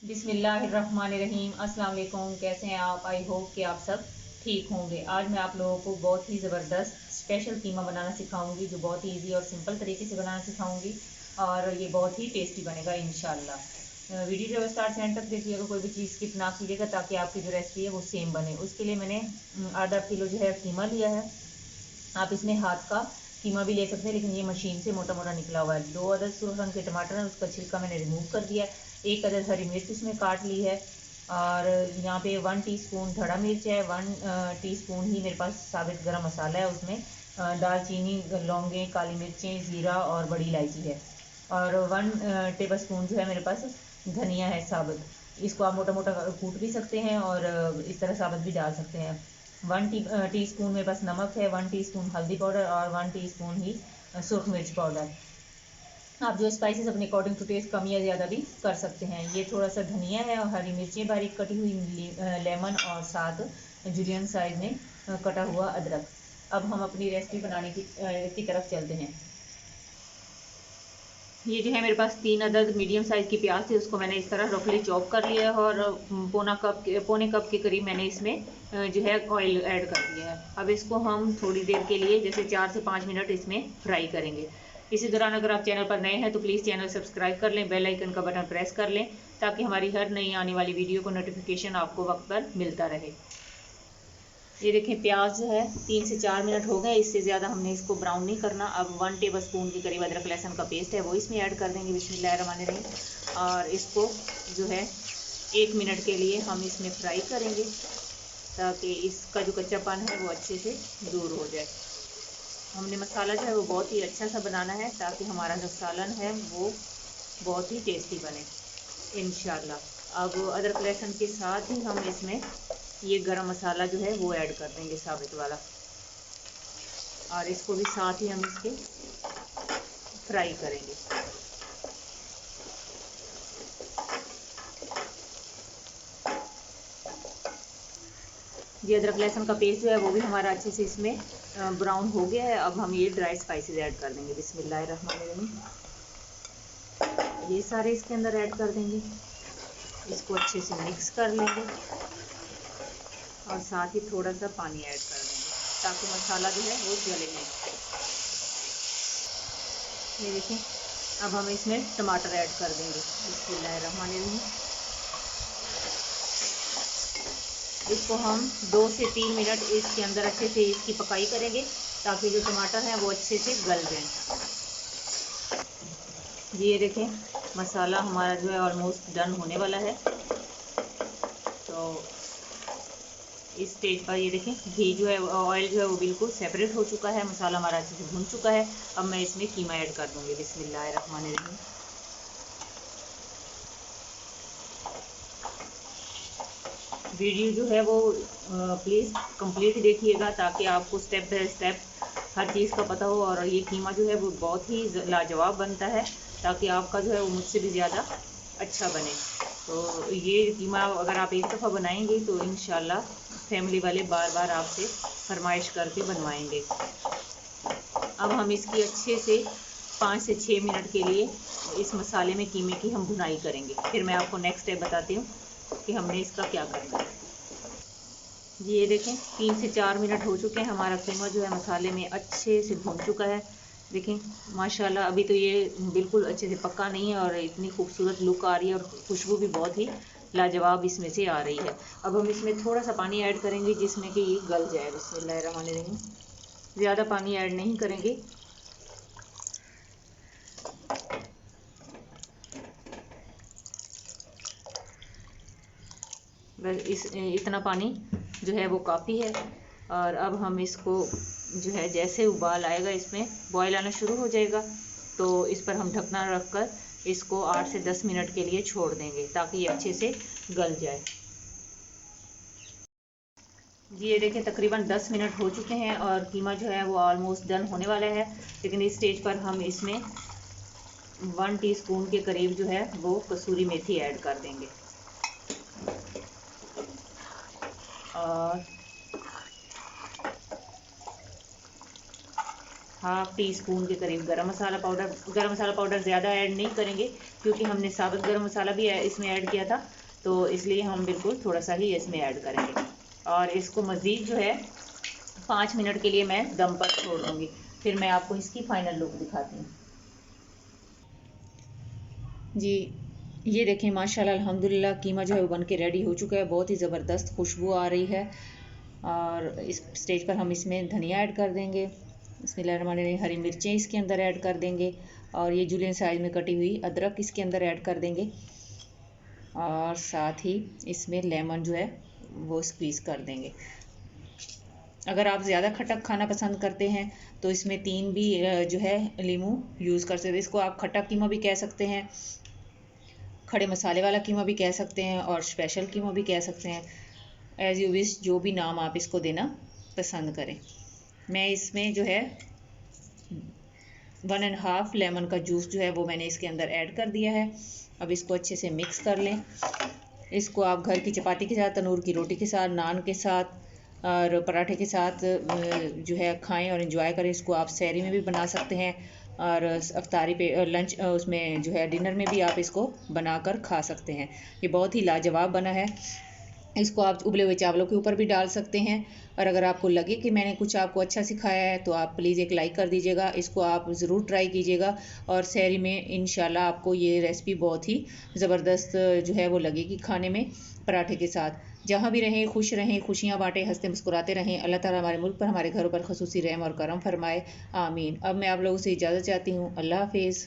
बिस्मिल्लाहिर्रहमानिर्रहीम। अस्सलाम वालेकुम। कैसे हैं आप? आई होप कि आप सब ठीक होंगे। आज मैं आप लोगों को बहुत ही ज़बरदस्त स्पेशल कीमा बनाना सिखाऊंगी, जो बहुत ही इजी और सिंपल तरीके से बनाना सिखाऊंगी और ये बहुत ही टेस्टी बनेगा इंशाल्लाह। वीडियो जो स्टार्ट से एंड तक देखिएगा, कोई भी चीज़ स्किप ना कीजिएगा ताकि आपकी जो रेसिपी है वो सेम बने। उसके लिए मैंने आधा किलो जो है कीमा लिया है। आप इसमें हाथ का कीमा भी ले सकते हैं, लेकिन ये मशीन से मोटा मोटा निकला हुआ है। 2 अदद सुरख रंग के टमाटर हैं, उसका छिलका मैंने रिमूव कर दिया। 1 अदद हरी मिर्च इसमें काट ली है और यहाँ पे 1 टीस्पून धड़ा मिर्च है। 1 टीस्पून ही मेरे पास साबित गरम मसाला है। उसमें दालचीनी, लौंगे, काली मिर्चें, ज़ीरा और बड़ी इलायची है और 1 टेबल स्पून जो है मेरे पास धनिया है साबुत। इसको आप मोटा मोटा कूट भी सकते हैं और इस तरह साबुत भी डाल सकते हैं। 1 टीस्पून मेरे पास नमक है, 1 टीस्पून हल्दी पाउडर और 1 टीस्पून ही सुरख मिर्च पाउडर। आप जो स्पाइसेस अपने अकॉर्डिंग टू टेस्ट कम या ज़्यादा भी कर सकते हैं। ये थोड़ा सा धनिया है और हरी मिर्चें बारीक कटी हुई, लेमन और साथ जुलियन साइज में कटा हुआ अदरक। अब हम अपनी रेसिपी बनाने की तरफ चलते हैं। ये जो है मेरे पास 3 अदद मीडियम साइज़ की प्याज थी, उसको मैंने इस तरह रफली चॉप कर लिया है और पौने कप के करीब मैंने इसमें जो है ऑयल ऐड कर दिया है। अब इसको हम थोड़ी देर के लिए जैसे 4 से 5 मिनट इसमें फ्राई करेंगे। इसी दौरान अगर आप चैनल पर नए हैं तो प्लीज़ चैनल सब्सक्राइब कर लें, बेल आइकन का बटन प्रेस कर लें ताकि हमारी हर नई आने वाली वीडियो को नोटिफिकेशन आपको वक्त पर मिलता रहे। ये देखें, प्याज जो है 3 से 4 मिनट हो गए, इससे ज़्यादा हमने इसको ब्राउन नहीं करना। अब 1 टेबल स्पून के करीब अदरक लहसुन का पेस्ट है वो इसमें ऐड कर देंगे बिस्मिल्लाहिर्रहमानिर्रहीम। और इसको जो है 1 मिनट के लिए हम इसमें फ्राई करेंगे ताकि इसका जो कच्चापन है वो अच्छे से दूर हो जाए। हमने मसाला जो है वो बहुत ही अच्छा सा बनाना है ताकि हमारा जो सालन है वो बहुत ही टेस्टी बने इंशाल्लाह। अब अदरक लहसुन के साथ ही हम इसमें ये गरम मसाला जो है वो ऐड कर देंगे साबित वाला और इसको भी साथ ही हम इसके फ्राई करेंगे। ये अदरक लहसुन का पेस्ट जो है वो भी हमारा अच्छे से इसमें ब्राउन हो गया है। अब हम ये ड्राई स्पाइसेस ऐड कर देंगे बिस्मिल्लाहिर्रहमानिर्रहीम। ये सारे इसके अंदर ऐड कर देंगे, इसको अच्छे से मिक्स कर लेंगे और साथ ही थोड़ा सा पानी ऐड कर देंगे ताकि मसाला जो है वो जले नहीं। ये देखें, अब हम इसमें टमाटर ऐड कर देंगे बिस्मिल्लाहिर्रहमानिर्रहीम। इसको हम 2 से 3 मिनट इसके अंदर अच्छे से इसकी पकाई करेंगे ताकि जो टमाटर है वो अच्छे से गल जाए। ये देखें, मसाला हमारा जो है ऑलमोस्ट डन होने वाला है। तो इस स्टेज पर ये देखें, घी जो है, ऑयल जो है वो बिल्कुल सेपरेट हो चुका है, मसाला हमारा अच्छे से भुन चुका है। अब मैं इसमें कीमा ऐड कर दूंगी बिस्मिल्लाहिर्रहमानिर्रहीम। वीडियो जो है वो प्लीज़ कंप्लीट देखिएगा ताकि आपको स्टेप बाय स्टेप हर चीज़ का पता हो और ये कीमा जो है वो बहुत ही लाजवाब बनता है ताकि आपका जो है वो मुझसे भी ज़्यादा अच्छा बने। तो ये कीमा अगर आप एक दफ़ा बनाएंगे तो इंशाल्लाह फैमिली वाले बार बार आपसे फरमाइश करके बनवाएंगे। अब हम इसकी अच्छे से 5 से 6 मिनट के लिए इस मसाले में कीमे की हम भुनाई करेंगे। फिर मैं आपको नेक्स्ट स्टेप बताती हूँ कि हमने इसका क्या करना है। जी ये देखें, 3 से 4 मिनट हो चुके हैं, हमारा कीमा जो है मसाले में अच्छे से भुन चुका है। देखें माशाल्लाह, अभी तो ये बिल्कुल अच्छे से पक्का नहीं है और इतनी खूबसूरत लुक आ रही है और खुशबू भी बहुत ही लाजवाब इसमें से आ रही है। अब हम इसमें थोड़ा सा पानी ऐड करेंगे जिसमें कि ये गल जाए बिस्मिल्लाहिर्रहमानिर्रहीम। ज़्यादा पानी ऐड नहीं करेंगे। बस इतना पानी जो है वो काफ़ी है। और अब हम इसको जो है जैसे उबाल आएगा, इसमें बॉयल आना शुरू हो जाएगा तो इस पर हम ढकना रखकर इसको 8 से 10 मिनट के लिए छोड़ देंगे ताकि ये अच्छे से गल जाए। जी ये देखिए, तकरीबन 10 मिनट हो चुके हैं और कीमा जो है वो ऑलमोस्ट डन होने वाला है। लेकिन इस स्टेज पर हम इसमें 1 टीस्पून के करीब जो है वो कसूरी मेथी ऐड कर देंगे और हाफ टी स्पून के करीब गरम मसाला पाउडर। गरम मसाला पाउडर ज़्यादा ऐड नहीं करेंगे क्योंकि हमने साबुत गरम मसाला भी इसमें ऐड किया था, तो इसलिए हम बिल्कुल थोड़ा सा ही इसमें ऐड करेंगे। और इसको मज़ीद जो है 5 मिनट के लिए मैं दम पर छोड़ दूँगी, फिर मैं आपको इसकी फ़ाइनल लुक दिखाती हूँ। जी ये देखें माशाल्लाह अल्हम्दुलिल्लाह कीमा जो है वो बन के रेडी हो चुका है। बहुत ही ज़बरदस्त खुशबू आ रही है। और इस स्टेज पर हम इसमें धनिया ऐड कर देंगे। बिस्मिल्लाहिर्रहमानिर्रहीम। हरी मिर्चें इसके अंदर ऐड कर देंगे और ये जूलियन साइज़ में कटी हुई अदरक इसके अंदर ऐड कर देंगे। और साथ ही इसमें लेमन जो है वो स्क्वीज़ कर देंगे। अगर आप ज़्यादा खट्टा खाना पसंद करते हैं तो इसमें 3 भी जो है लीमू यूज़ कर सकते हैं। इसको आप खट्टा कीमा भी कह सकते हैं, खड़े मसाले वाला कीमा भी कह सकते हैं और स्पेशल कीमा भी कह सकते हैं। एज़ यू विश, जो भी नाम आप इसको देना पसंद करें। मैं इसमें जो है 1.5 लेमन का जूस जो है वो मैंने इसके अंदर ऐड कर दिया है। अब इसको अच्छे से मिक्स कर लें। इसको आप घर की चपाती के साथ, तंदूर की रोटी के साथ, नान के साथ और पराठे के साथ जो है खाएं और इन्जॉय करें। इसको आप सहरी में भी बना सकते हैं और अफ्तारी पे लंच उसमें जो है डिनर में भी आप इसको बनाकर खा सकते हैं। ये बहुत ही लाजवाब बना है। इसको आप उबले हुए चावलों के ऊपर भी डाल सकते हैं। और अगर आपको लगे कि मैंने कुछ आपको अच्छा सिखाया है तो आप प्लीज़ एक लाइक कर दीजिएगा। इसको आप ज़रूर ट्राई कीजिएगा और सहरी में इंशाल्लाह आपको ये रेसिपी बहुत ही ज़बरदस्त जो है वो लगेगी खाने में पराठे के साथ। जहाँ भी रहें खुश रहें, खुशियाँ बाँटें, हंसते मुस्कुराते रहें। अल्लाह ताला हमारे मुल्क पर, हमारे घरों पर ख़ुसूसी रहम और करम फरमाए। आमीन। अब मैं आप लोगों से इजाज़त चाहती हूँ। अल्लाह हाफिज़।